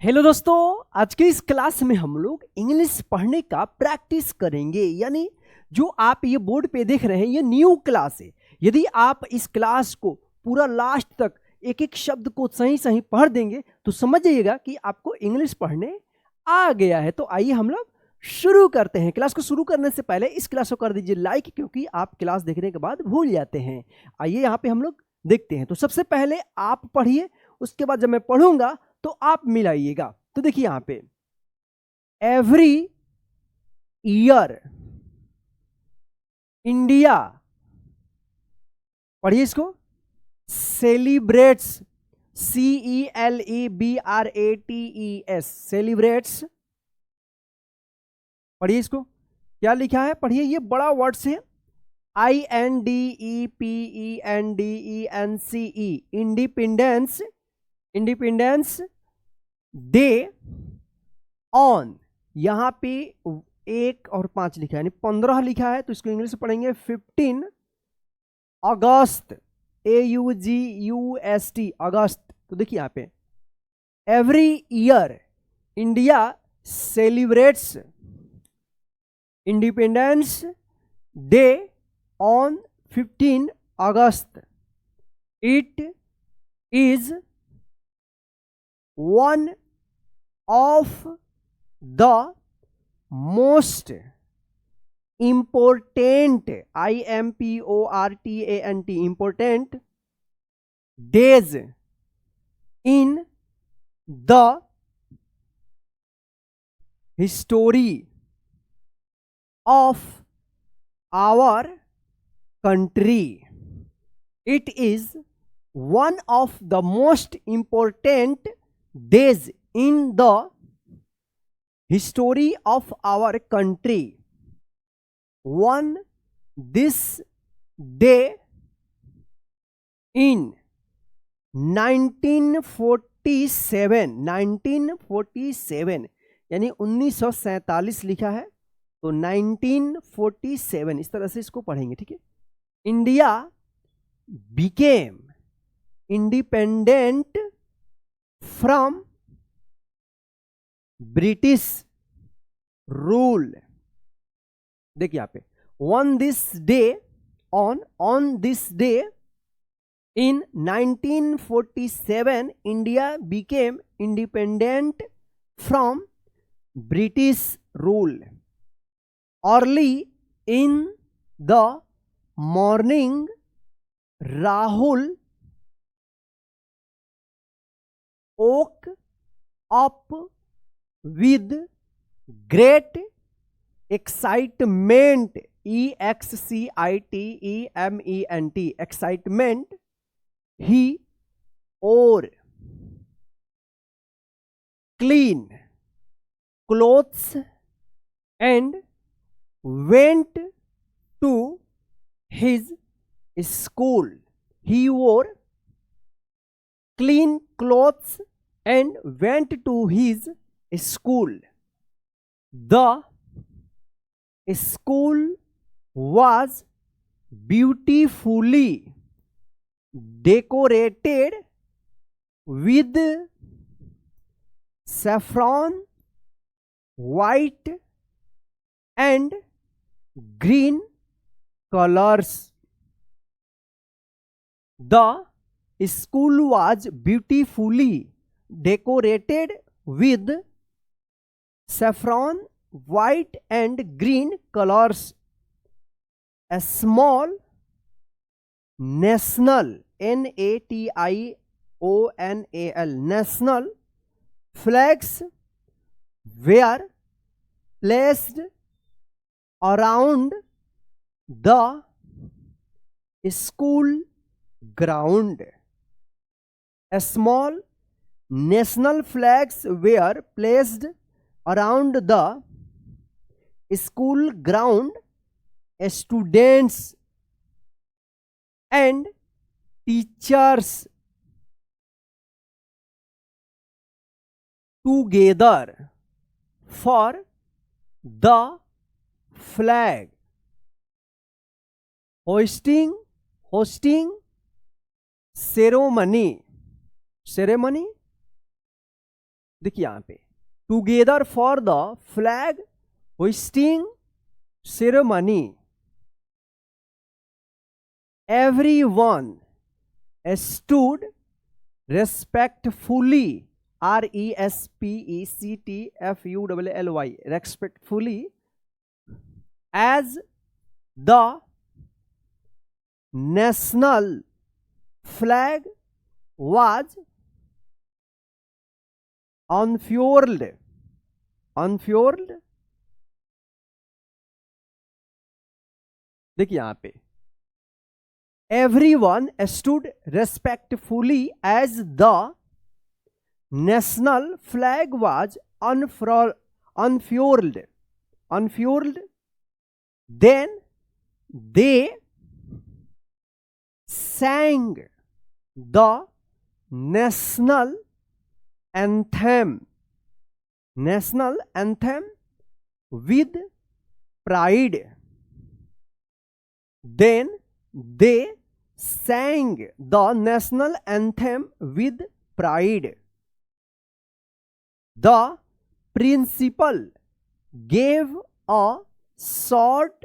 Hello दोस्तों, आज के इस क्लास में हम लोग इंग्लिश पढ़ने का प्रैक्टिस करेंगे। यानी जो आप ये बोर्ड पे देख रहे हैं ये न्यू क्लास है। यदि आप इस क्लास को पूरा लास्ट तक एक एक शब्द को सही सही पढ़ देंगे तो समझ जाइएगा कि आपको इंग्लिश पढ़ने आ गया है। तो आइए हम लोग शुरू करते हैं। क्लास को शुरू करने से पहले इस क्लास को कर दीजिए लाइक, क्योंकि आप क्लास देखने के बाद भूल जाते हैं। आइए यहाँ पे हम लोग देखते हैं। तो सबसे पहले आप पढ़िए, उसके बाद जब मैं पढ़ूंगा तो आप मिलाइएगा। तो देखिए यहां पे एवरी ईयर इंडिया, पढ़िए इसको, सेलिब्रेट्स, CELEBRATES, सेलिब्रेट्स। पढ़िए इसको, क्या लिखा है, पढ़िए, ये बड़ा वर्ड से INDEPENDENCE, independence, independence day on. यहां पे 1 और 5 लिखा है, यानी 15 लिखा है, तो इसको इंग्लिश में पढ़ेंगे 15 अगस्त, AUGUST, अगस्त। तो देखिए यहां पे every year India celebrates independence day on 15 August. It is one of the most important, IMPORTANT, important days in the history of our country. It is one of the most important days in the history of our country. On this day in 1947, 1947 यानी 1947 लिखा है, तो 1947 इस तरह से इसको पढ़ेंगे, ठीक है। India became independent from British rule। देखिए यहाँ पे on this day in 1947 India became independent from British rule। Early in the morning Rahul woke up with great excitement, EXCITEMENT, excitement। He wore clean clothes and went to his school। He wore clean clothes and went to his school। The school was beautifully decorated with saffron, white and green colors। The school was beautifully decorated with saffron, white and green colors। A small national, NATIONAL, national flags were placed around the school ground। A small national flags were placed around the school ground। Students and teachers together for the flag hoisting ceremony देखिए यहाँ पे, together for the flag hoisting ceremony everyone stood respectfully, respectfully, respectfully, as the national flag was unfurled. unfurled, देखिए यहाँ पे, everyone stood respectfully as the national flag was unfurled. Then they sang the national anthem with pride. Then they sang the national anthem with pride. The principal gave a short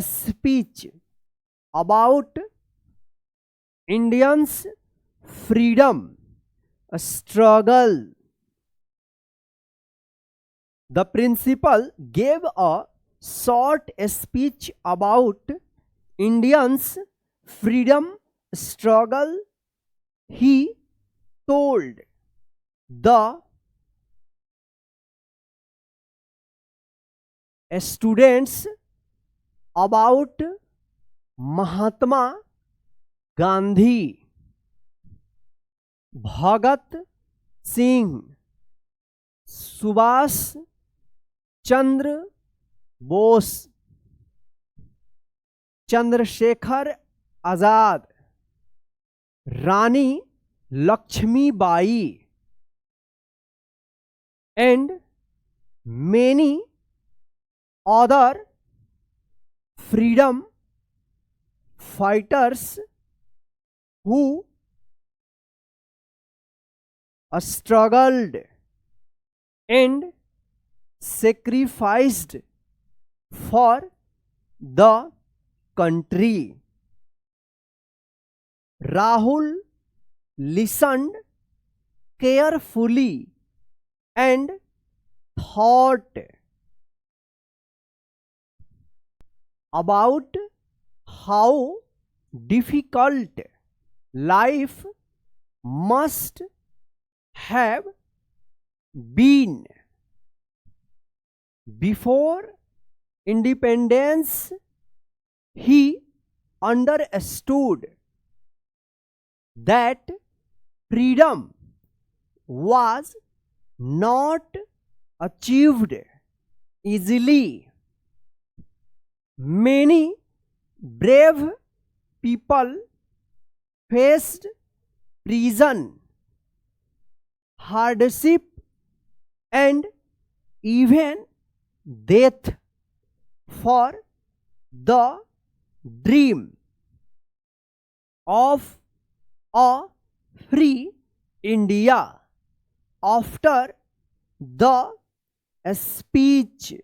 speech about Indians' freedom struggle. The principal gave a short speech about Indians' freedom struggle. He told the students about Mahatma Gandhi, Bhagat Singh, Subhash Chandra Bose, Chandrashekhar Azad, Rani Lakshmibai, and many other freedom fighters who struggled and sacrificed for the country. Rahul listened carefully and thought about how difficult life must have been before independence. He understood that freedom was not achieved easily. Many brave people faced prison, hardship, and even death for the dream of a free India. After the speech,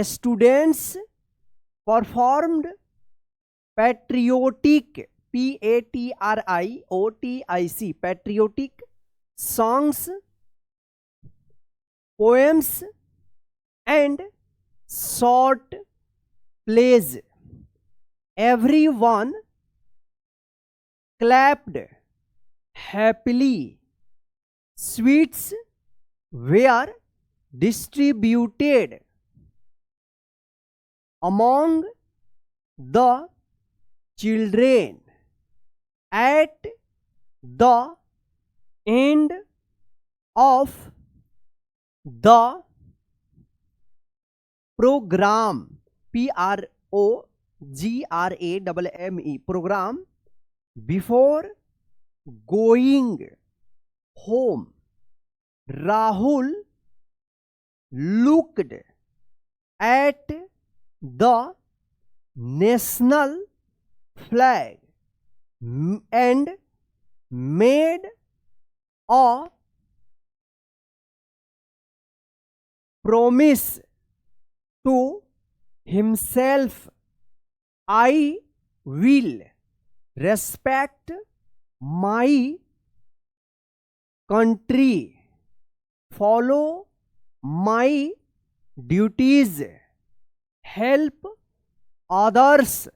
students performed patriotic, patriotic, patriotic songs, poems, and short plays. Everyone clapped happily. Sweets were distributed among the children. At the end of the program, PROGRAMME, program, before going home, Rahul looked at the national flag and made a promise to himself, I will respect my country, follow my duties, help others,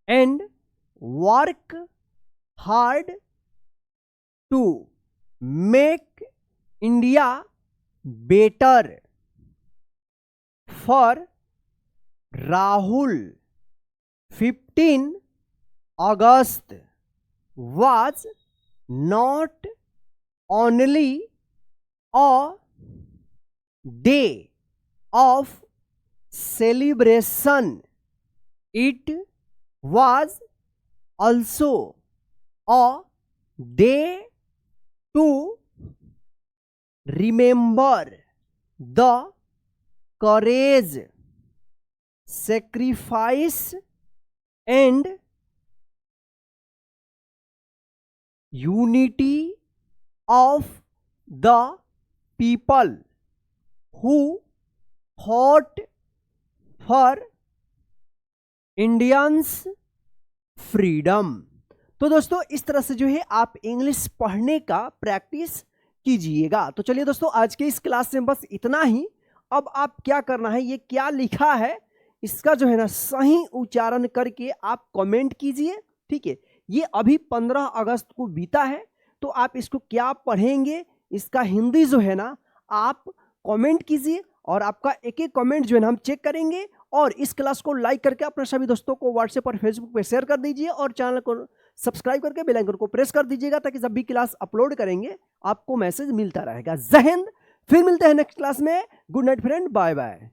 and work hard to make India better. For Rahul, 15 August was not only a day of celebration, it was also a day to remember the courage, sacrifice, and unity of the people who fought for Indians freedom। तो दोस्तों इस तरह से जो है आप English पढ़ने का प्रैक्टिस कीजिएगा। तो चलिए दोस्तों आज के इस क्लास में बस इतना ही। अब आप क्या करना है, ये क्या लिखा है इसका जो है ना सही उच्चारण करके आप कमेंट कीजिए, ठीक है। ये अभी 15 अगस्त को बीता है, तो आप इसको क्या पढ़ेंगे इसका हिंदी जो है ना आप कमेंट कीजिए, और आपका एक एक कमेंट जो है ना हम चेक करेंगे। और इस क्लास को लाइक करके अपने सभी दोस्तों को व्हाट्सएप और फेसबुक पे शेयर कर दीजिए, और चैनल को सब्सक्राइब करके बेल आइकन को प्रेस कर दीजिएगा, ताकि जब भी क्लास अपलोड करेंगे आपको मैसेज मिलता रहेगा। जय हिंद, फिर मिलते हैं नेक्स्ट क्लास में। Good night friend, bye bye.